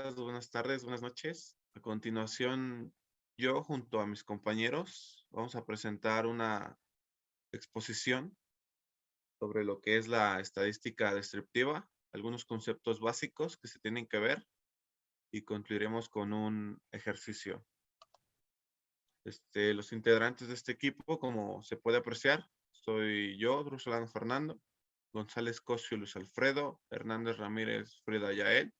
días, buenas tardes, buenas noches. A continuación, yo junto a mis compañeros vamos a presentar una exposición sobre lo que es la estadística descriptiva, algunos conceptos básicos que se tienen que ver y concluiremos con un ejercicio. Los integrantes de este equipo, como se puede apreciar, soy yo, Drusolano Fernando, González Cosio Luis Alfredo, Hernández Ramírez Frida Yael,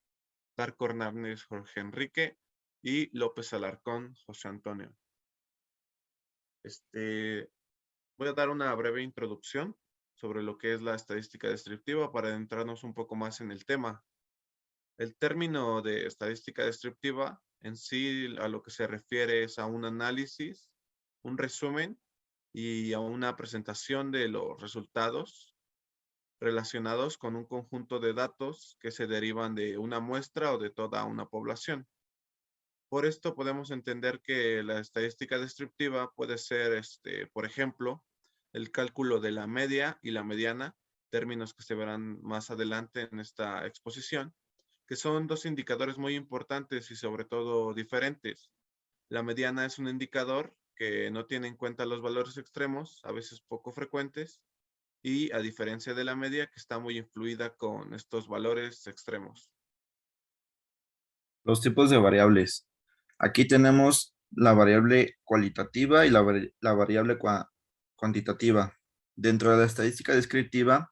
Darko Hernández Jorge Enrique y López Alarcón José Antonio. Voy a dar una breve introducción sobre lo que es la estadística descriptiva para adentrarnos un poco más en el tema. El término de estadística descriptiva en sí a lo que se refiere es a un análisis, un resumen y a una presentación de los resultados relacionados con un conjunto de datos que se derivan de una muestra o de toda una población. Por esto podemos entender que la estadística descriptiva puede ser, por ejemplo, el cálculo de la media y la mediana, términos que se verán más adelante en esta exposición, que son dos indicadores muy importantes y sobre todo diferentes. La mediana es un indicador que no tiene en cuenta los valores extremos, a veces poco frecuentes, y a diferencia de la media, que está muy influida con estos valores extremos. Los tipos de variables. Aquí tenemos la variable cualitativa y la variable cuantitativa. Dentro de la estadística descriptiva,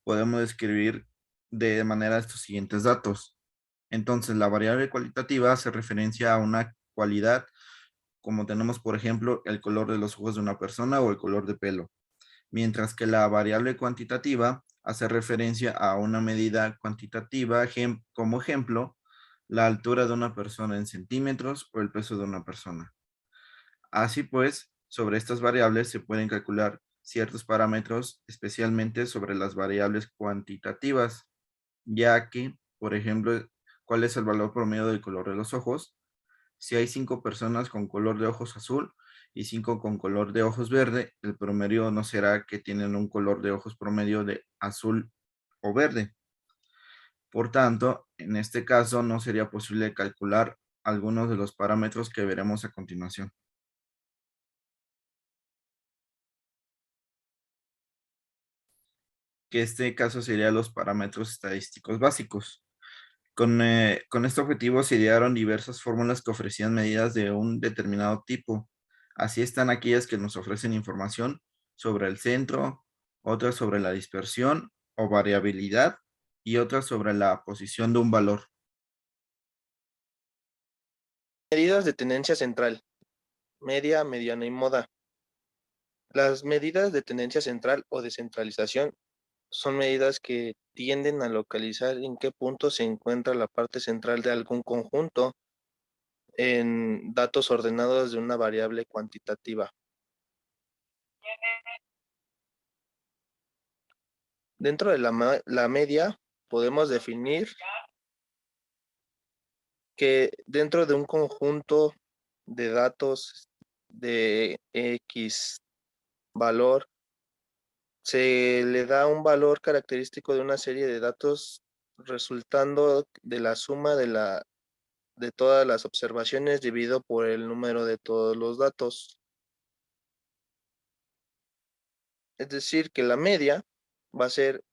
podemos describir de manera estos siguientes datos. Entonces, la variable cualitativa hace referencia a una cualidad, como tenemos, por ejemplo, el color de los ojos de una persona o el color de pelo. Mientras que la variable cuantitativa hace referencia a una medida cuantitativa, como ejemplo, la altura de una persona en centímetros o el peso de una persona. Así pues, sobre estas variables se pueden calcular ciertos parámetros, especialmente sobre las variables cuantitativas, ya que, por ejemplo, ¿cuál es el valor promedio del color de los ojos? Si hay 5 personas con color de ojos azul y 5 con color de ojos verde, el promedio no será que tienen un color de ojos promedio de azul o verde. Por tanto, en este caso no sería posible calcular algunos de los parámetros que veremos a continuación, que este caso serían los parámetros estadísticos básicos. Con este objetivo se idearon diversas fórmulas que ofrecían medidas de un determinado tipo. Así están aquellas que nos ofrecen información sobre el centro, otras sobre la dispersión o variabilidad y otras sobre la posición de un valor. Medidas de tendencia central, media, mediana y moda. Las medidas de tendencia central o descentralización son medidas que tienden a localizar en qué punto se encuentra la parte central de algún conjunto en datos ordenados de una variable cuantitativa. Dentro de la media podemos definir que dentro de un conjunto de datos de X valor se le da un valor característico de una serie de datos resultando de la suma de todas las observaciones dividido por el número de todos los datos. Es decir, que la media va a ser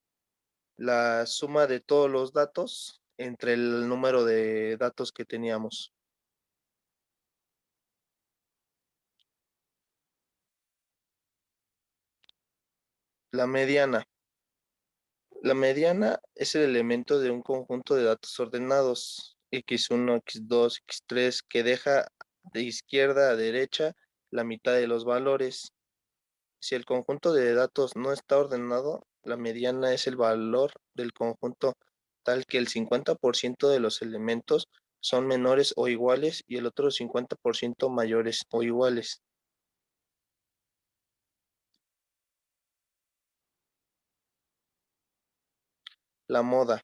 la suma de todos los datos entre el número de datos que teníamos. La mediana. La mediana es el elemento de un conjunto de datos ordenados, x1, x2, x3, que deja de izquierda a derecha la mitad de los valores. Si el conjunto de datos no está ordenado, la mediana es el valor del conjunto tal que el 50% de los elementos son menores o iguales y el otro 50% mayores o iguales. La moda.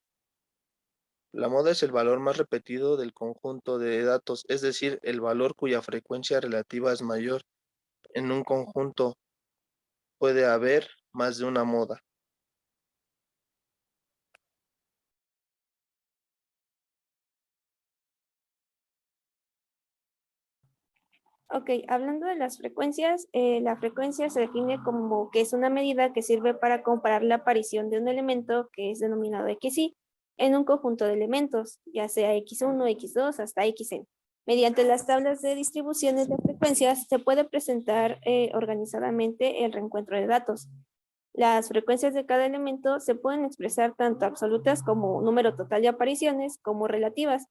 La moda es el valor más repetido del conjunto de datos, es decir, el valor cuya frecuencia relativa es mayor. En un conjunto puede haber más de una moda. Ok, hablando de las frecuencias, la frecuencia se define como que es una medida que sirve para comparar la aparición de un elemento que es denominado XY en un conjunto de elementos, ya sea X1, X2 hasta Xn. Mediante las tablas de distribuciones de frecuencias se puede presentar organizadamente el reencuentro de datos. Las frecuencias de cada elemento se pueden expresar tanto absolutas como número total de apariciones como relativas,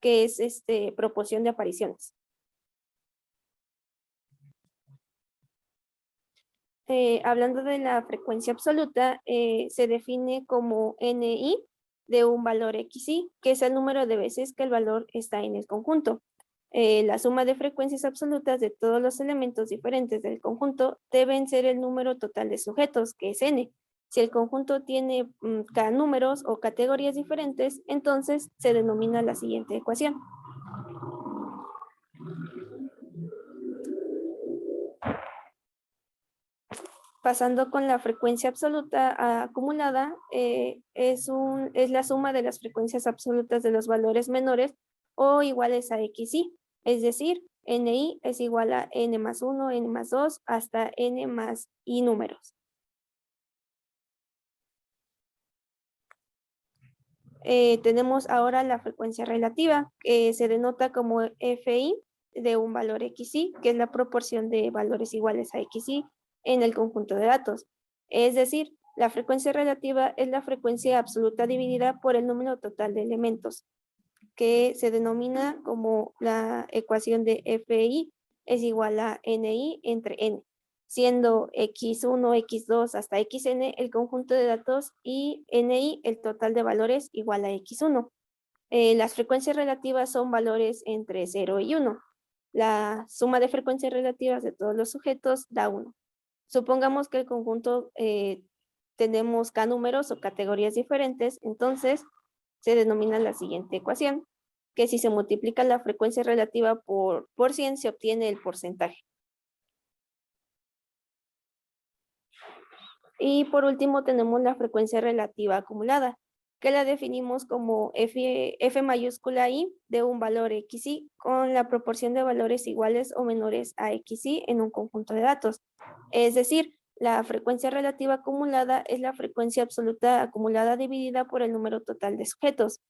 que es proporción de apariciones. Hablando de la frecuencia absoluta, se define como NI de un valor XY, que es el número de veces que el valor está en el conjunto. La suma de frecuencias absolutas de todos los elementos diferentes del conjunto deben ser el número total de sujetos, que es N. Si el conjunto tiene K números o categorías diferentes, entonces se denomina la siguiente ecuación. Pasando con la frecuencia absoluta acumulada, es la suma de las frecuencias absolutas de los valores menores o iguales a XY, es decir, NI es igual a N más 1, N más 2, hasta N más I números. Tenemos ahora la frecuencia relativa, que se denota como FI de un valor XY, que es la proporción de valores iguales a XY en el conjunto de datos. Es decir, la frecuencia relativa es la frecuencia absoluta dividida por el número total de elementos, que se denomina como la ecuación de FI es igual a NI entre N, siendo X1, X2 hasta Xn el conjunto de datos y NI el total de valores igual a X1. Las frecuencias relativas son valores entre 0 y 1. La suma de frecuencias relativas de todos los sujetos da 1. Supongamos que el conjunto tenemos K números o categorías diferentes, entonces se denomina la siguiente ecuación, que si se multiplica la frecuencia relativa por 100 se obtiene el porcentaje. Y por último tenemos la frecuencia relativa acumulada, que la definimos como F mayúscula I de un valor XY con la proporción de valores iguales o menores a XY en un conjunto de datos. Es decir, la frecuencia relativa acumulada es la frecuencia absoluta acumulada dividida por el número total de sujetos,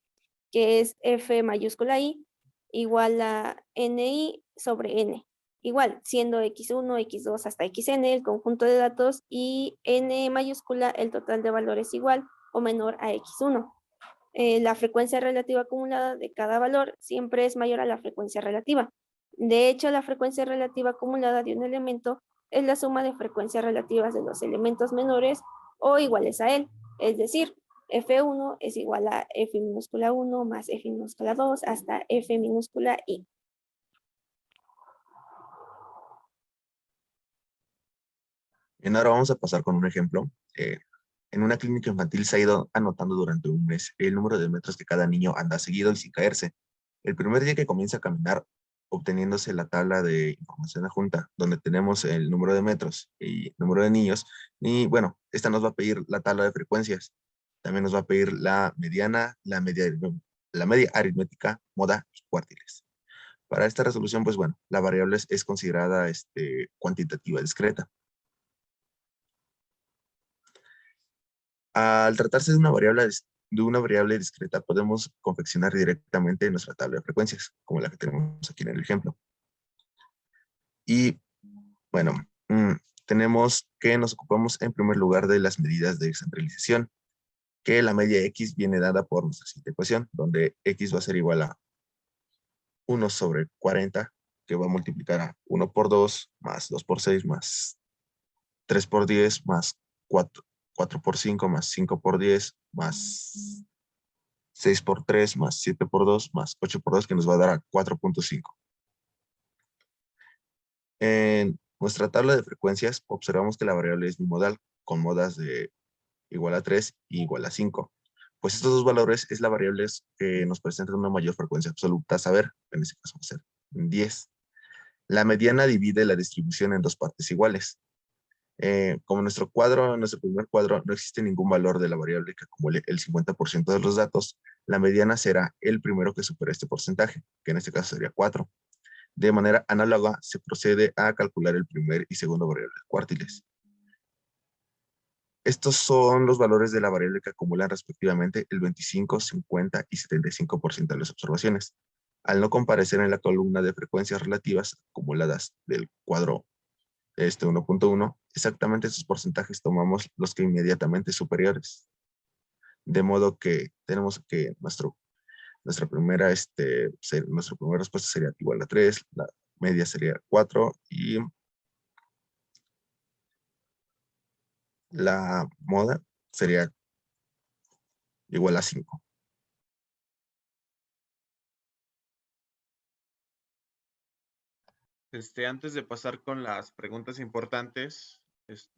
que es F mayúscula I igual a NI sobre N. Igual, siendo X1, X2 hasta Xn el conjunto de datos y N mayúscula el total de valores igual o menor a X1. La frecuencia relativa acumulada de cada valor siempre es mayor a la frecuencia relativa. De hecho, la frecuencia relativa acumulada de un elemento es la suma de frecuencias relativas de los elementos menores o iguales a él. Es decir, F1 es igual a F minúscula 1 más F minúscula 2 hasta F minúscula I. Bien, ahora vamos a pasar con un ejemplo. En una clínica infantil se ha ido anotando durante un mes el número de metros que cada niño anda seguido y sin caerse. El primer día que comienza a caminar, obteniéndose la tabla de información adjunta, donde tenemos el número de metros y el número de niños, y bueno, esta nos va a pedir la tabla de frecuencias. También nos va a pedir la mediana, la media aritmética, moda y cuartiles. Para esta resolución, pues bueno, la variable es considerada cuantitativa discreta. Al tratarse de una variable discreta, podemos confeccionar directamente nuestra tabla de frecuencias, como la que tenemos aquí en el ejemplo. Y bueno, tenemos que nos ocupamos en primer lugar de las medidas de descentralización, que la media X viene dada por nuestra siguiente ecuación, donde X va a ser igual a 1 sobre 40, que va a multiplicar a 1 por 2, más 2 por 6, más 3 por 10, más 4 por 5, más 5 por 10, más 6 por 3, más 7 por 2, más 8 por 2, que nos va a dar a 4.5. En nuestra tabla de frecuencias, observamos que la variable es bimodal, con modas de igual a 3 y igual a 5. Pues estos dos valores es la variable que nos presentan una mayor frecuencia absoluta a saber, en este caso va a ser 10. La mediana divide la distribución en dos partes iguales. Como en nuestro primer cuadro, no existe ningún valor de la variable que acumule el 50% de los datos, la mediana será el primero que supere este porcentaje, que en este caso sería 4. De manera análoga, se procede a calcular el primer y segundo variable cuartiles. Estos son los valores de la variable que acumulan respectivamente el 25, 50 y 75% de las observaciones. Al no comparecer en la columna de frecuencias relativas acumuladas del cuadro 1.1, exactamente esos porcentajes tomamos los que inmediatamente superiores. De modo que tenemos que nuestra primera respuesta sería igual a 3, la media sería 4 y la moda sería igual a 5. Antes de pasar con las preguntas importantes,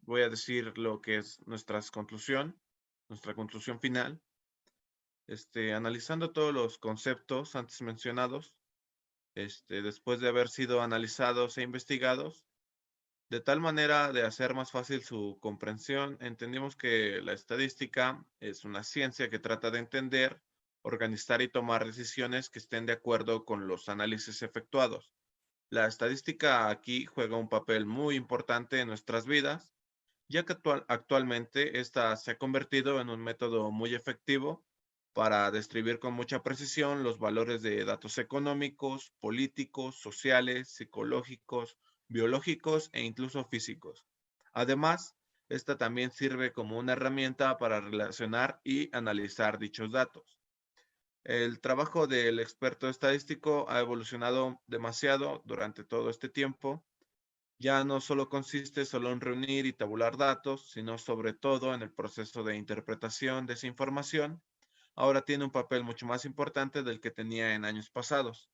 voy a decir lo que es nuestra conclusión final. Analizando todos los conceptos antes mencionados, después de haber sido analizados e investigados, de tal manera de hacer más fácil su comprensión, entendimos que la estadística es una ciencia que trata de entender, organizar y tomar decisiones que estén de acuerdo con los análisis efectuados. La estadística aquí juega un papel muy importante en nuestras vidas, ya que actualmente esta se ha convertido en un método muy efectivo para describir con mucha precisión los valores de datos económicos, políticos, sociales, psicológicos, biológicos e incluso físicos. Además, esta también sirve como una herramienta para relacionar y analizar dichos datos. El trabajo del experto estadístico ha evolucionado demasiado durante todo este tiempo. Ya no solo consiste solo en reunir y tabular datos, sino sobre todo en el proceso de interpretación de esa información. Ahora tiene un papel mucho más importante del que tenía en años pasados.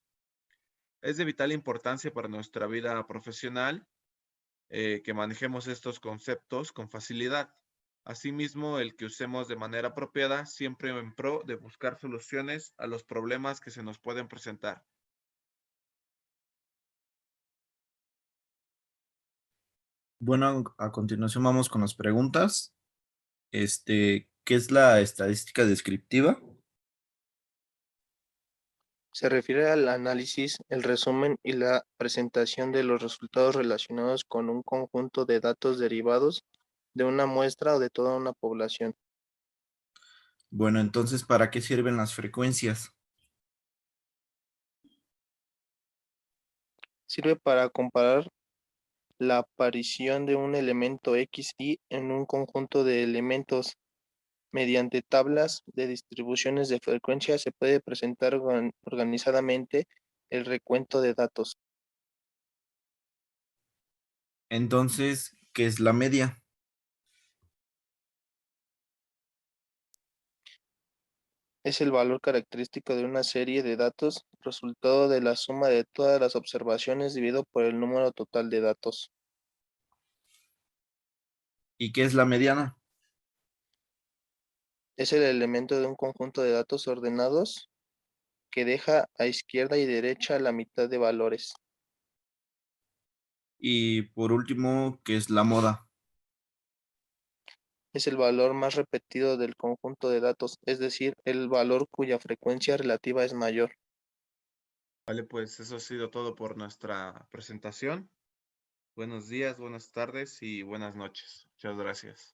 Es de vital importancia para nuestra vida profesional que manejemos estos conceptos con facilidad. Asimismo, el que usemos de manera apropiada siempre en pro de buscar soluciones a los problemas que se nos pueden presentar. Bueno, a continuación vamos con las preguntas. ¿Qué es la estadística descriptiva? Se refiere al análisis, el resumen y la presentación de los resultados relacionados con un conjunto de datos derivados de una muestra o de toda una población. Bueno, entonces, ¿para qué sirven las frecuencias? Sirve para comparar la aparición de un elemento X y en un conjunto de elementos. Mediante tablas de distribuciones de frecuencia se puede presentar organizadamente el recuento de datos. Entonces, ¿qué es la media? Es el valor característico de una serie de datos, resultado de la suma de todas las observaciones dividido por el número total de datos. ¿Y qué es la mediana? Es el elemento de un conjunto de datos ordenados que deja a izquierda y derecha la mitad de valores. Y por último, ¿qué es la moda? Es el valor más repetido del conjunto de datos, es decir, el valor cuya frecuencia relativa es mayor. Vale, pues eso ha sido todo por nuestra presentación. Buenos días, buenas tardes y buenas noches. Muchas gracias.